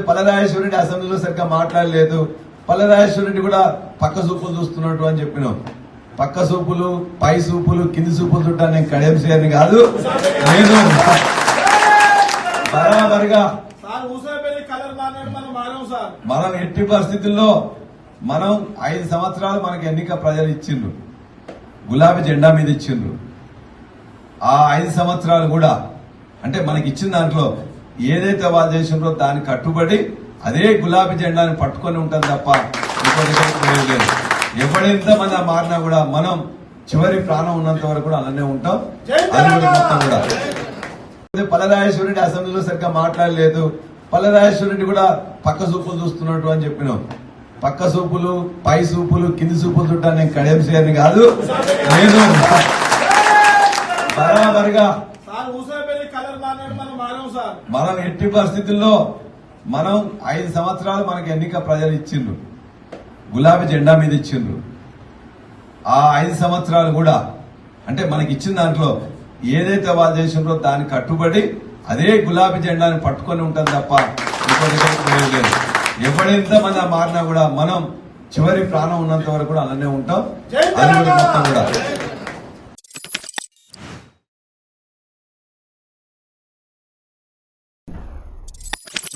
పల్లరాజేశ్వర రెడ్డి అసెంబ్లీలో సరిగ్గా మాట్లాడలేదు. పల్లరాజేశ్వర రెడ్డి కూడా పక్క సూపులు చూస్తున్నట్టు అని చెప్పినాం. పక్క సూపులు, పై సూపులు, కింది సూపులు చుట్టా నేను కడియం చేయని కాదు. నేను బరాబరిగా మనం ఎట్టి పరిస్థితుల్లో మనం 5 సంవత్సరాలు మనకి ఎన్నిక ప్రజలు ఇచ్చిండ్రు, గులాబీ జెండా మీద ఇచ్చిండ్రు. ఆ 5 సంవత్సరాలు కూడా అంటే మనకి ఇచ్చిన దాంట్లో ఏదైతే వాళ్ళు చేసిండ్రో దానికి కట్టుబడి అదే గులాబీ జెండాని పట్టుకొని ఉంటాం తప్ప ఇంకోటి లేదు. ఎప్పుడెంత మంది మారినా కూడా మనం చివరి ప్రాణం ఉన్నంత వరకు కూడా అలానే ఉంటాం. అది కూడా మొత్తం కూడా పల్లరాజేశ్వర రెడ్డి అసెంబ్లీలో సరిగ్గా మాట్లాడలేదు. పల్లరాజేశ్వర రెడ్డి కూడా పక్క సూపులు చూస్తున్నట్టు అని చెప్పినాం. పక్క సూపులు, పై సూపులు, కింది సూపులు చుట్టా నేను కడియం చేయని కాదు. నేను బరాబరిగా మనం ఎట్టి పరిస్థితుల్లో మనం 5 సంవత్సరాలు మనకి ఎన్నిక ప్రజలు ఇచ్చిండ్రు, గులాబీ జెండా మీద ఇచ్చిండ్రు. ఆ 5 సంవత్సరాలు కూడా అంటే మనకి ఇచ్చిన దాంట్లో ఏదైతే వాళ్ళు చేసిండ్రో దానికి కట్టుబడి అదే గులాబీ జెండాని పట్టుకొని ఉంటాం తప్ప ఇంకోటి లేదు. ఎప్పుడెంత మంది మారినా కూడా మనం చివరి ప్రాణం ఉన్నంత వరకు కూడా అలానే ఉంటాం. అది కూడా మొత్తం కూడా